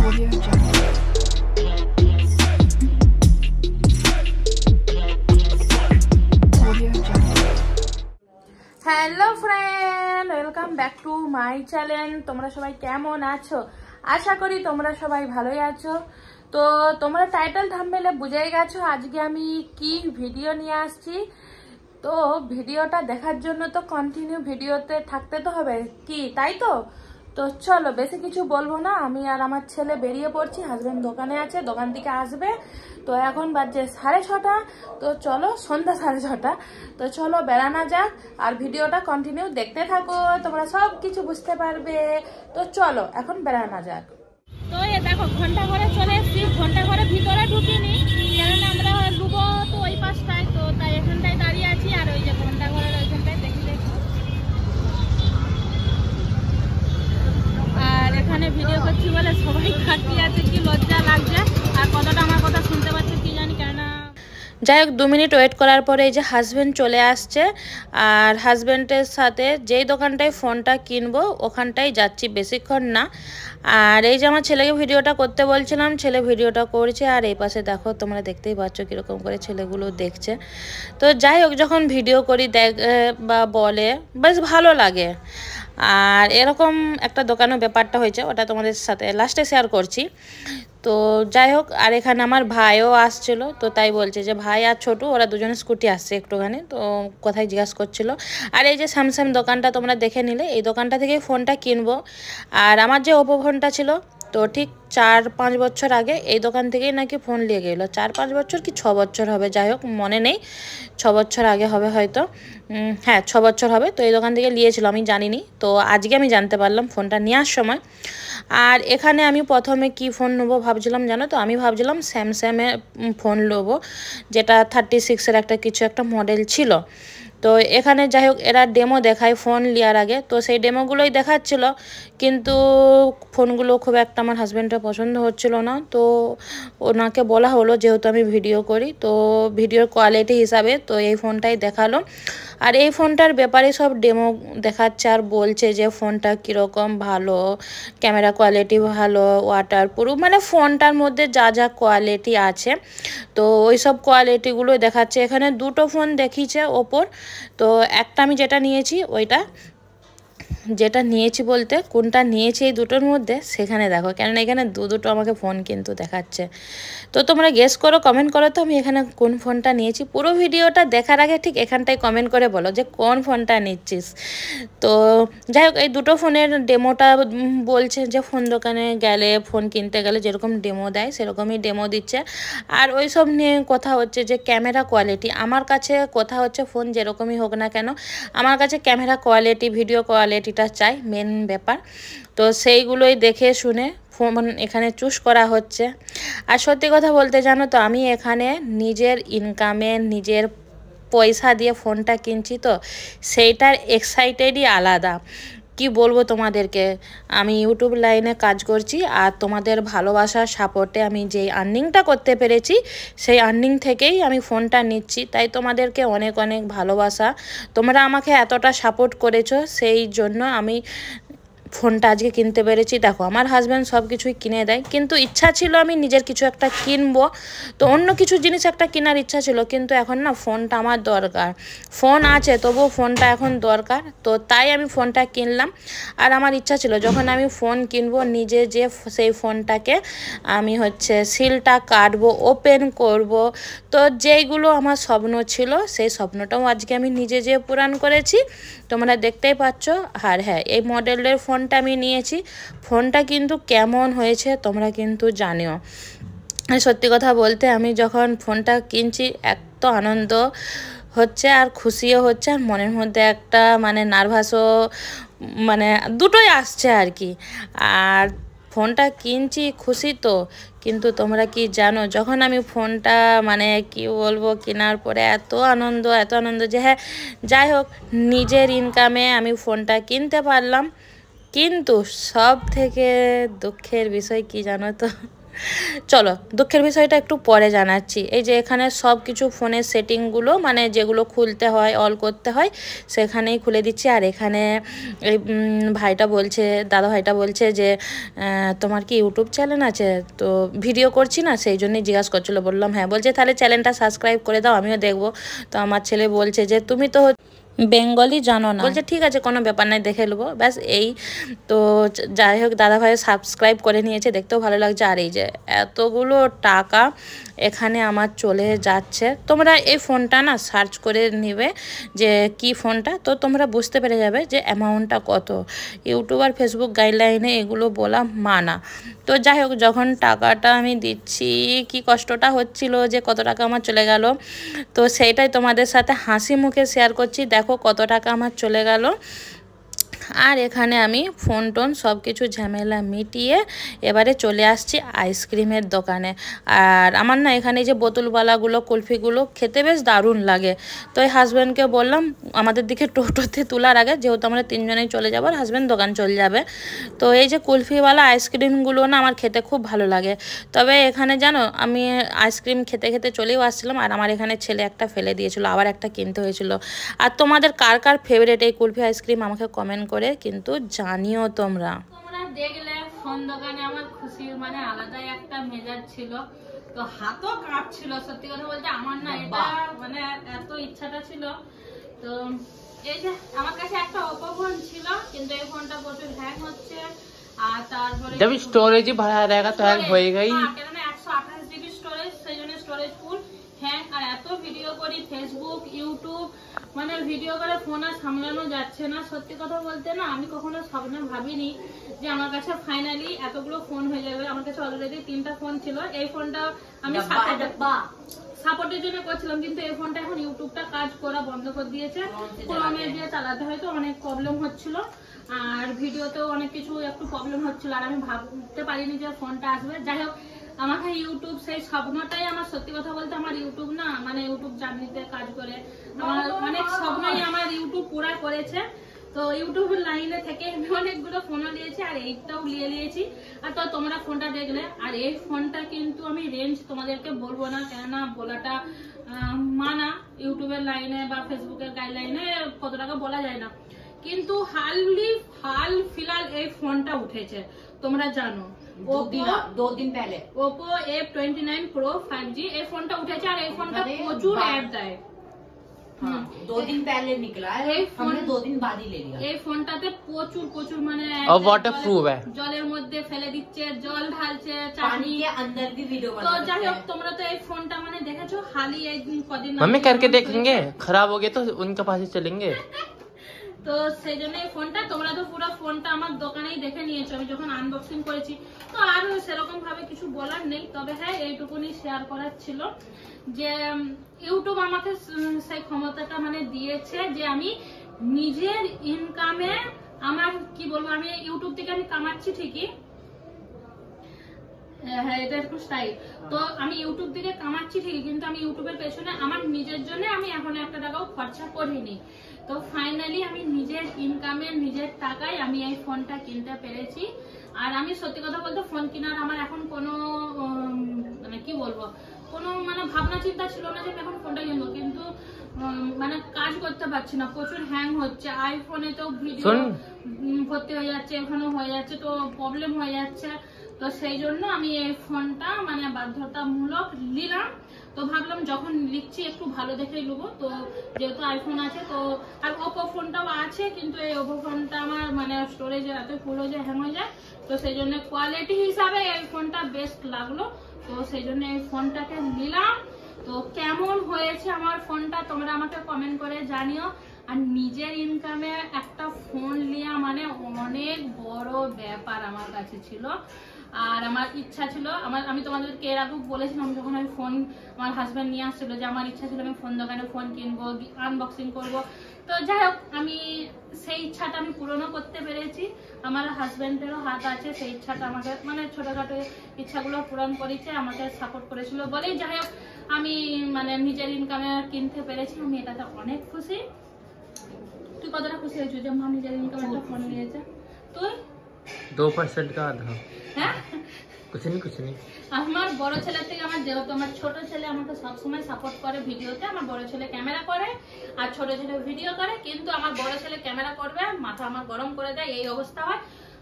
Audio Jungle. Audio Jungle. Hello friend, welcome back to my channel. তোমরা সবাই কেমন আছো? আশা করি তোমরা সবাই ভালোই আছো। তো তোমরা টাইটেল থাম্বনেলে বুঝেই গেছো আজকে আমি কি ভিডিও নিয়ে আসছি। তো ভিডিওটা দেখার জন্য তো কন্টিনিউ ভিডিওতে থাকতে তো হবে কি, তাই তো? তো চলো, বেশি কিছু বলবো না, আমি আর আমার ছেলে বেরিয়ে পড়ছি। হাজবেন্ড দোকানে আছে, দোকান থেকে আসবে। তো এখন বাজছে 6:30। তো চলো, সন্ধ্যা 6:30। তো চলো বেড়ানো যাক, আর ভিডিওটা কন্টিনিউ দেখতে থাকো, তোমরা সব কিছু বুঝতে পারবে। তো চলো এখন বেড়ানো যাক। তো এ দেখো, ঘন্টা ঘরে চলে এসেছি। ঘন্টা ঘরে ভিতরে ঢুকিনি, কেননা আমরা ডুবো তো ওই পাশটায়, তো তাই এখানটায় দাঁড়িয়ে আছি। আর ওই যে ঘন্টা ঘরের ওইখানটায় দেখি। আর এখানে ভিডিও করছি বলে সবাই তাকিয়ে আছে, কি লজ্জা লাগছে। আর কতটা আমার কথা শুনতে পাচ্ছে কি জানি, কেননা যাই হোক 2 মিনিট ওয়েট করার পরে এই যে হাজব্যান্ড চলে আসছে। আর হাজব্যান্ডের সাথে যেই দোকানটায় ফোনটা কিনবো ওখানটায় যাচ্ছি, বেশিক্ষণ না। আর এই যে আমার ছেলেকে ভিডিওটা করতে বলছিলাম, ছেলে ভিডিওটা করছে। আর এই পাশে দেখো, তোমরা দেখতেই পাচ্ছ কীরকম করে ছেলেগুলো দেখছে। তো যাই হোক, যখন ভিডিও করি দেখ বা বলে, বেশ ভালো লাগে। আর এরকম একটা দোকানের ব্যাপারটা হয়েছে, ওটা তোমাদের সাথে লাস্টে শেয়ার করছি। তো যাই হোক, আর এখানে আমার ভাইও আসছিল। তো তাই বলছে যে ভাই আর ছোটু ওরা দুজনে স্কুটি আসছে একটুখানি, তো কোথায় জিজ্ঞাসা করছিল। আর এই যে স্যামসাং দোকানটা তোমরা দেখে নিলে, এই দোকানটা থেকেই ফোনটা কিনবো। আর আমার যে ওপো ফোনটা ছিল, তো ঠিক 4-5 বছর আগে এই দোকান থেকেই নাকি ফোন নিয়ে গেলো। 4-5 বছর কি 6 বছর হবে, যাই হোক মনে নেই, 6 বছর আগে হবে হয়তো। হ্যাঁ, 6 বছর হবে। তো এই দোকান থেকে নিয়েছিল, আমি জানিনি। তো আজকে আমি জানতে পারলাম ফোনটা নেওয়ার সময়। আর এখানে আমি প্রথমে কি ফোন নেবো ভাবছিলাম জানো তো? আমি ভাবছিলাম স্যামসাংয়ের ফোন নেবো, যেটা 36-এর একটা কিছু একটা মডেল ছিল। তো এখানে যাই হোক, এরা ডেমো দেখায় ফোন নেওয়ার আগে, তো সেই ডেমোগুলোই দেখাচ্ছিল। কিন্তু ফোনগুলো খুব একটা আমার হাজব্যান্ডের পছন্দ হচ্ছিল না। তো ওনাকে বলা হলো, যেহেতু আমি ভিডিও করি, তো ভিডিওর কোয়ালিটি হিসাবে তো এই ফোনটাই দেখালো। আর এই ফোনটার ব্যাপারে সব ডেমো দেখাচ্ছে আর বলছে যে ফোনটা কীরকম, ভালো ক্যামেরা কোয়ালিটি, ভালো ওয়াটারপ্রুফ, মানে ফোনটার মধ্যে যা যা কোয়ালিটি আছে, তো ওই সব কোয়ালিটিগুলো দেখাচ্ছে। এখানে দুটো ফোন দেখিয়েছে ওপোর। তো একটা আমি যেটা নিয়েছি, যেটা নিয়েছি বলতে কোনটা নিয়েছি এই দুটোর মধ্যে, সেখানে দেখো, কেননা এখানে দুটো আমাকে ফোন কিন্তু দেখাচ্ছে। তো তোমরা গেস করো, কমেন্ট করো তো আমি এখানে কোন ফোনটা নিয়েছি। পুরো ভিডিওটা দেখার আগে ঠিক এখানটায় কমেন্ট করে বলো যে কোন ফোনটা নিচ্ছিস। তো যাই হোক, এই দুটো ফোনের ডেমোটা বলছে যে ফোন দোকানে গেলে, ফোন কিনতে গেলে যেরকম ডেমো দেয় সেরকমই ডেমো দিচ্ছে। আর ওই সব নিয়ে কথা হচ্ছে যে ক্যামেরা কোয়ালিটি, আমার কাছে কথা হচ্ছে ফোন যেরকমই হোক না কেন, আমার কাছে ক্যামেরা কোয়ালিটি, ভিডিও কোয়ালিটিটা চাই, মেন ব্যাপার। তো সেইগুলোই দেখে শুনে ফোন এখানে চুজ করা হচ্ছে। আর সত্যি কথা বলতে জানো তো, আমি এখানে নিজের ইনকামে, নিজের পয়সা দিয়ে ফোনটা কিনছি, তো সেইটার এক্সাইটেডই আলাদা। কি বলবো তোমাদেরকে, আমি ইউটিউব লাইনে কাজ করছি, আর তোমাদের ভালোবাসার সাপোর্টে আমি যেই আর্নিংটা করতে পেরেছি, সেই আর্নিং থেকেই আমি ফোনটা নিচ্ছি। তাই তোমাদেরকে অনেক অনেক ভালোবাসা, তোমরা আমাকে এতটা সাপোর্ট করেছো, সেই জন্য আমি ফোনটা আজকে কিনতে পেরেছি। দেখো, আমার হাজব্যান্ড সব কিছুই কিনে দেয়, কিন্তু ইচ্ছা ছিল আমি নিজের কিছু একটা কিনবো। তো অন্য কিছু জিনিস একটা কেনার ইচ্ছা ছিল, কিন্তু এখন না, ফোনটা আমার দরকার। ফোন আছে, তবুও ফোনটা এখন দরকার। তো তাই আমি ফোনটা কিনলাম। আর আমার ইচ্ছা ছিল যখন আমি ফোন কিনবো, নিজে যে সেই ফোনটাকে আমি সিলটা কাটবো, ওপেন করব। তো যেইগুলো আমার স্বপ্ন ছিল, সেই স্বপ্নটাও আজকে আমি নিজে যে পূরণ করেছি, তোমরা দেখতেই পাচ্ছ। আর হ্যাঁ, এই মডেলের ফোনটা আমি নিয়েছি। ফোনটা কিন্তু কেমন হয়েছে তোমরা কিন্তু জানিও। সত্যি কথা বলতে, আমি যখন ফোনটা কিনছি এত আনন্দ হচ্ছে আর খুশিও হচ্ছে, আর মনের মধ্যে একটা মানে নার্ভাসও, মানে দুটোই আসছে আর কি। আর ফোনটা কিনছি খুশি তো, কিন্তু তোমরা কি জানো, যখন আমি ফোনটা মানে কি বলবো, কেনার পরে এত আনন্দ যে হ্যাঁ, যাই হোক, নিজের ইনকামে আমি ফোনটা কিনতে পারলাম। কিন্তু সব থেকে দুঃখের বিষয় কি জানো তো, চলো দুঃখের বিষয়টা একটু পরে জানাচ্ছি। এই যে এখানে সব কিছু ফোনের সেটিংগুলো মানে যেগুলো খুলতে হয় অল করতে হয় সেখানেই খুলে দিচ্ছি। আর এখানে এই ভাইটা বলছে, দাদা ভাইটা বলছে যে তোমার কি ইউটিউব চ্যানেল আছে? তো ভিডিও করছি না সেই জন্যই জিজ্ঞাসা করছিলো। বললাম হ্যাঁ। বলছে তাহলে চ্যানেলটা সাবস্ক্রাইব করে দাও, আমিও দেখবো। তো আমার ছেলে বলছে যে তুমি তো বেঙ্গলি জানো না। বলছে ঠিক আছে কোনো ব্যাপার নাই, দেখে নেবো, ব্যাস এই। তো যাই হোক দাদা ভাই সাবস্ক্রাইব করে নিয়েছে, দেখতেও ভালো লাগছে। আর এই যে এতগুলো টাকা এখানে আমার চলে যাচ্ছে। তোমরা এই ফোনটা না সার্চ করে নিবে যে কি ফোনটা, তো তোমরা বুঝতে পেরে যাবে যে অ্যামাউন্টটা কত। ইউটিউব আর ফেসবুক গাইডলাইনে এগুলো বলা মানা। তো যাই হোক যখন টাকাটা আমি দিচ্ছি কি কষ্টটা হচ্ছিল যে কত টাকা আমার চলে গেল, তো সেইটাই তোমাদের সাথে হাসি মুখে শেয়ার করছি। দেখো কত টাকা আমার চলে গেল। আর এখানে আমি ফোন টোন সব কিছু ঝামেলা মিটিয়ে এবারে চলে আসছি আইসক্রিমের দোকানে। আর আমার না এখানে যে বোতলওয়ালাগুলো কুলফিগুলো খেতে বেশ দারুণ লাগে। তো এই হাজব্যান্ডকে বললাম আমাদের দিকে টোটোতে তোলার আগে, যেহেতু আমরা তিনজনেই চলে যাবো আর হাজব্যান্ড দোকান চলে যাবে। তো এই যে কুলফিওয়ালা আইসক্রিমগুলো না আমার খেতে খুব ভালো লাগে। তবে এখানে জানো আমি আইসক্রিম খেতে খেতে চলেও আসছিলাম আর আমার এখানে ছেলে একটা ফেলে দিয়েছিল, আবার একটা কিনতে হয়েছিল। আর তোমাদের কার কার ফেভারিট এই কুলফি আইসক্রিম আমাকে কমেন্ট করে কিন্তু জানিও। তোমরা দেখলে ফোন দোকানে আমার খুশি মানে আলাদাই একটা মেজাজ ছিল। তো হাতও কাঁপছিল, সত্যি কথা বলতে আমার না এটা মানে এত ইচ্ছাটা ছিল। তো এই যে আমার কাছে একটা ওপো ফোন ছিল, কিন্তু এই ফোনটা প্রচুর হ্যাং হচ্ছে। আর তারপরে जब स्टोरेज ही भरा रहेगा तो हैंग होएगा ही। কেননা 128 জিবি স্টোরেজ, সেই জন্য স্টোরেজ ফুল হ্যাং। আর এত ভিডিও করি ফেসবুক ইউটিউব মানে ভিডিও করে ফোন আর সামলানো যাচ্ছে না। সত্যি কথা বলতে না আমি কখনো স্বপ্নে ভাবিনি যে আমার কাছে ফাইনালি এতগুলো ফোন হয়ে যাবে। আমার কাছে অলরেডি 3টা ফোন ছিল। এই ফোনটা আমি সাপোর্টের জন্য করছিলাম, কিন্তু এই ফোনটা এখন ইউটিউবটা কাজ করা বন্ধ করে দিয়েছে। ক্রোমে দিয়ে চালাতে হয়তো অনেক প্রবলেম হচ্ছিল, আর ভিডিওতেও অনেক কিছু একটু প্রবলেম হচ্ছিল। আর আমি ভাবতে পারিনি যে ফোনটা আসবে। যাই হোক আমাকে ইউটিউব সেই স্বপ্নটাই আমার, সত্যি কথা বলতে আমার ইউটিউব না মানে ইউটিউব জার্নিতে কাজ করে আমার অনেক স্বপ্নই আমার ইউটিউব পুরা করেছে। তো ইউটিউবের লাইনে থেকে আমি অনেকগুলো ফোনও নিয়েছি আর এইটাও নিয়েছি। আর তো তোমরা ফোনটা দেখলে। আর এই ফোনটা কিন্তু আমি রেঞ্জ তোমাদেরকে বলবো না, কেননা বলাটা মানা ইউটিউবের লাইনে বা ফেসবুকের গাইডলাইনে কত টাকা বলা যায় না। কিন্তু হাল ফিলহাল এই ফোনটা উঠেছে তোমরা জানো, दो दिन पहले ओप्पो F29 Pro 5G এই ফোনটা উঠেছে। আর এই ফোনটা প্রচুর অ্যাড দেয়। 2 दिन पहले निकला है, हमने 2 दिन बाद ही ले लिया। এই ফোনটাতে প্রচুর মানে और वाटरप्रूफ है, জলের মধ্যে ফেলে দিচ্ছে, জল ঢালছে, पानी के अंदर भी वीडियो बना। তো যাই হোক তোমরা তো এই ফোনটা মানে দেখেছো হালি এই কদিন मम्मी करके देखेंगे, खराब हो गए तो उनके पास ही चलेंगे। তো সেই জন্য এই ফোনটা তোমরা তো পুরো ফোনটা আমার দোকানেই দেখে নিয়েছো আমি যখন আনবক্সিং করেছি। তো আর সেরকম ভাবে কিছু বলার নেই, তবে হ্যাঁ এইটুকুনি শেয়ার করার ছিল যে ইউটিউব আমাকে সেই ক্ষমতাটা মানে দিয়েছে যে আমি নিজের ইনকামে আমার কি বলবো আমি ইউটিউব থেকে আমি কামাচ্ছি ঠিকই, হ্যাঁ এটা একটু স্টাইল। তো আমি ইউটিউব থেকে কামাচ্ছি ঠিকই, কিন্তু আমি ইউটিউবের পেছনে আমার নিজের জন্য আমি এখন 1 টাকাও খরচা করিনি। তো ফাইনালি আমি নিজের ইনকামের নিজের টাকায় আমি এই ফোনটা কিনতে পেরেছি। আর আমি সত্যি কথা বলতে ফোন কেনার আমার এখন কোনো মানে কি বলবো কোনো মানে ভাবনা চিন্তা ছিল না যে আমি এখন ফোনটা কিনবো, কিন্তু মানে কাজ করতে পারছি না, প্রচুর হ্যাং হচ্ছে। আইফোনে তো ভিডিও ভর্তি হয়ে যাচ্ছে, এখানেও হয়ে যাচ্ছে, তো প্রবলেম হয়ে যাচ্ছে। তো সেই জন্য আমি এই ফোনটা মানে বাধ্যতামূলক নিলাম। তো ভাবলাম যখন লিখছি একটু ভালো দেখেই নেবো। তো যেহেতু আইফোন আছে তো আর ওপো ফোনটাও আছে, কিন্তু এই ওপো ফোনটা আমার মানে স্টোরেজ এত ফুল হয়ে যায়, হ্যাং হয়ে যায়। তো সেই জন্য কোয়ালিটি হিসাবে এই ফোনটা বেস্ট লাগলো, তো সেই জন্য এই ফোনটাকে নিলাম। তো কেমন হয়েছে আমার ফোনটা তোমরা আমাকে কমেন্ট করে জানিও। আর নিজের ইনকামে একটা ফোন নেওয়া মানে অনেক বড় ব্যাপার আমার কাছে ছিল। আর আমার ইচ্ছা ছিল আমি তোমাদেরকে এর আগে বলেছিলাম যখন আমি ফোন আমার হাজব্যান্ড নিয়ে আসছিল যে আমার ইচ্ছা ছিল আমি ফোন দোকানে ফোন কিনবো, আনবক্সিং করব। তো যাই হোক আমি সেই ইচ্ছাটা আমি পূরণও করতে পেরেছি। আমার হাজব্যান্ডেরও হাত আছে সেই ইচ্ছাটা আমাকে মানে ছোটখাটো ইচ্ছাগুলো পূরণ করেছে, আমাকে সাপোর্ট করেছিল বলেই যাই হোক আমি মানে নিজের ইনকামে কিনতে পেরেছি। আমি এটাতে অনেক খুশি। তুই কতটা খুশি হয়েছিস যে মা নিজের ইনকামে একটা ফোন নিয়েছে? তুই 2% का आधा হ্যাঁ कुछ नहीं। আমার বড় ছেলের থেকে আমার যেহেতু আমার ছোট ছেলে আমাকে সবসময় সাপোর্ট করে ভিডিওতে, আমার বড় ছেলে ক্যামেরা করে আর ছোট ছেলে ভিডিও করে, কিন্তু আমার বড় ছেলে ক্যামেরা করবে মাথা আমার গরম করে দেয়, এই অবস্থা হয়।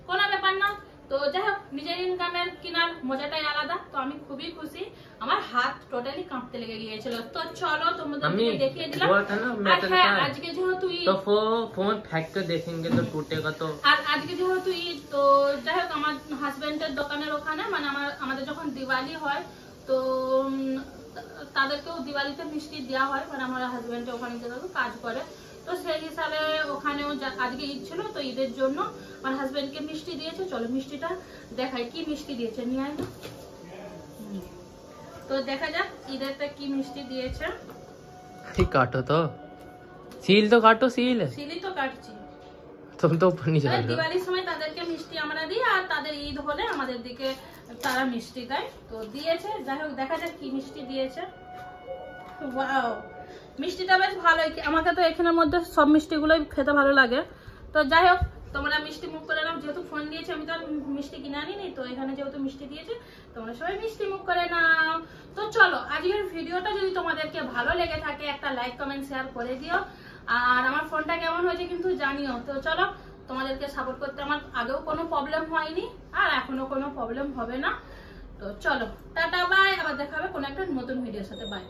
কোনো ব্যাপার না, তো যাই হোক নিজের ইনকামের কিনার মজাটাই আলাদা। তো আমি খুবই খুশি, আমার হাত টোটালি কাঁপতে লেগে গিয়েছিল। তো চলো তোমাদেরকে দেখিয়ে দিলাম। আর হ্যাঁ, আজকে যেহেতু तो फोन फेंक के देखेंगे तो टूटेगा तो। আর আজকে যেহেতু ঈদ, তো যাই হোক আমার হাজবেন্ডের দোকানের ওখানে মানে আমাদের যখন দিওয়ালি হয় তো তাদেরকেও দিওয়ালিতে মিষ্টি দেওয়া হয়, মানে আমার হাজবেন্ড ওখানে যেহেতু কাজ করে, তো সেই হিসাবে ওখানেও আজকে ঈদ ছিল, তো ঈদের জন্য আমার হাজবেন্ডকে মিষ্টি দিয়েছে। চলো মিষ্টিটা দেখাই, কি মিষ্টি দিয়েছে নিয়ে আয় না। তো দেখা যাক ঈদেরটা কি মিষ্টি দিয়েছে। काटो तो, सील तो काटो, सील সিলি তো কাটছি। तुम तो ऊपर नीचे कर दो। দিওয়ালির সময় তাদেরকে মিষ্টি আমরা দিই, আর তাদের ঈদ হলে আমাদের দিকে তারা মিষ্টি দেয়। তো দিয়েছে, যাই হোক দেখা যাক কি মিষ্টি দিয়েছে। ওয়াও, মিষ্টিটা বেশ ভালোই, আমাকে তো এখানের মধ্যে সব মিষ্টিগুলোই খেতে ভালো লাগে। তো যাই হোক তোমরা মিষ্টি মুখ করে নাও, যেহেতু ফোন দিয়েছে আমি তো আর মিষ্টি কিনে আনিনি, তো এখানে যেহেতু মিষ্টি দিয়েছে তোমরা সবাই মিষ্টি মুখ করে নাও। তো চলো আজকের ভিডিওটা যদি তোমাদেরকে ভালো লেগে থাকে একটা লাইক কমেন্ট শেয়ার করে দিও, আর আমার ফোনটা কেমন হয়েছে কিন্তু জানিও। তো চলো, তোমাদেরকে সাপোর্ট করতে আমার আগেও কোনো প্রবলেম হয়নি আর এখনো কোনো প্রবলেম হবে না। তো চলো টাটা বাই, আবার দেখা হবে কোনো একটা নতুন ভিডিওর সাথে, বাই।